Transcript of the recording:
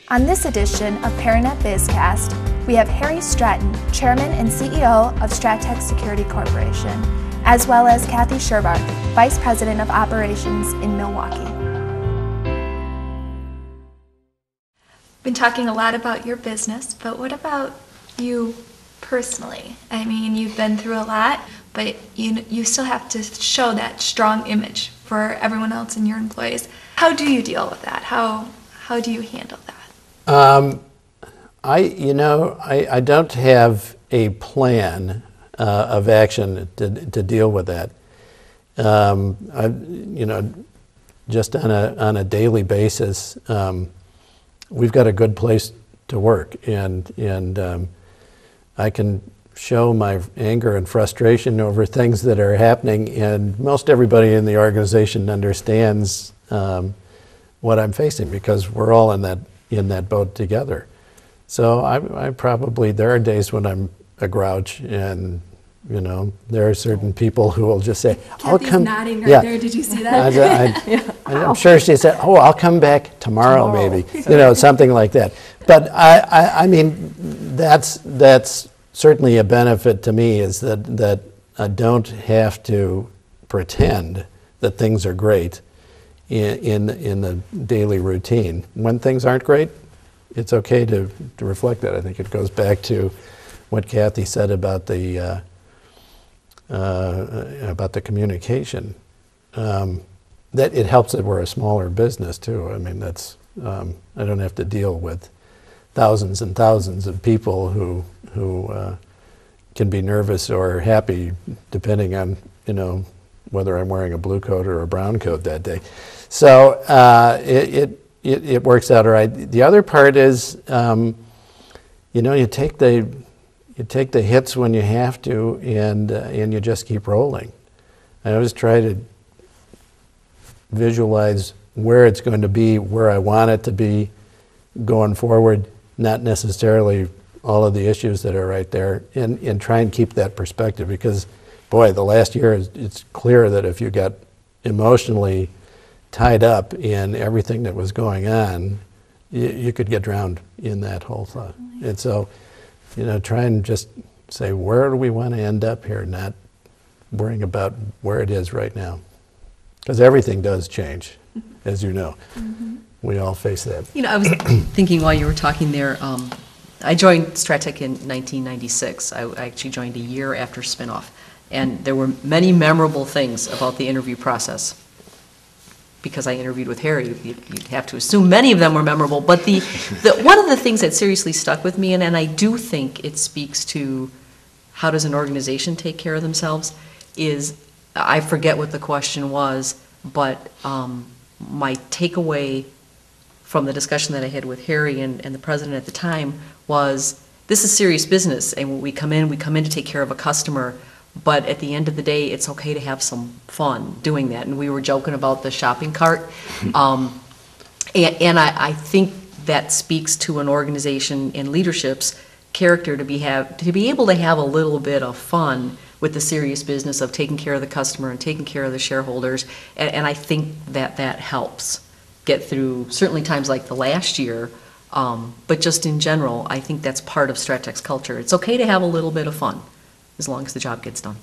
On this edition of Paranet Bizcast, we have Harry Stratton, Chairman and CEO of Strattec Security Corporation, as well as Kathy Scherbarth, Vice President of Operations in Milwaukee. Been talking a lot about your business, but what about you personally? I mean, you've been through a lot, but you still have to show that strong image for everyone else and your employees. How do you deal with that? How do you handle that? I don't have a plan of action to deal with that. Just on a daily basis, we've got a good place to work, and I can show my anger and frustration over things that are happening, and most everybody in the organization understands what I'm facing because we're all in that boat together. So I probably, there are days when I'm a grouch, and there are certain people who will just say, "I'll come." Nodding right there. Did you see that? I'm sure she said, "Oh, I'll come back tomorrow. Maybe," something like that. But I mean, that's certainly a benefit to me, is that I don't have to pretend that things are great in the daily routine. When things aren't great, it's okay to reflect that. I think it goes back to what Kathy said about the communication. That it helps that we're a smaller business too. I mean, that's I don't have to deal with thousands and thousands of people who can be nervous or happy depending on whether I'm wearing a blue coat or a brown coat that day. So it works out all right. The other part is, you take the hits when you have to, and you just keep rolling. I always try to visualize where it's going to be, where I want it to be going forward, not necessarily all of the issues that are right there, and try and keep that perspective, because boy, the last year, it's clear that if you got emotionally tied up in everything that was going on, you could get drowned in that whole thought. And so, try and just say, where do we want to end up here, not worrying about where it is right now. Because everything does change, as you know. Mm-hmm. We all face that. I was thinking while you were talking there, I joined Strattec in 1996. I actually joined a year after spinoff. And there were many memorable things about the interview process. Because I interviewed with Harry, you'd have to assume many of them were memorable. But one of the things that seriously stuck with me, and I do think it speaks to how does an organization take care of themselves, is, I forget what the question was, but my takeaway from the discussion that I had with Harry and the president at the time was, this is serious business, and when we come in to take care of a customer, but at the end of the day, it's okay to have some fun doing that. And we were joking about the shopping cart. And I think that speaks to an organization and leadership's character to be able to have a little bit of fun with the serious business of taking care of the customer and taking care of the shareholders. And I think that helps get through certainly times like the last year. But just in general, I think that's part of Strattec's culture. It's okay to have a little bit of fun, as long as the job gets done.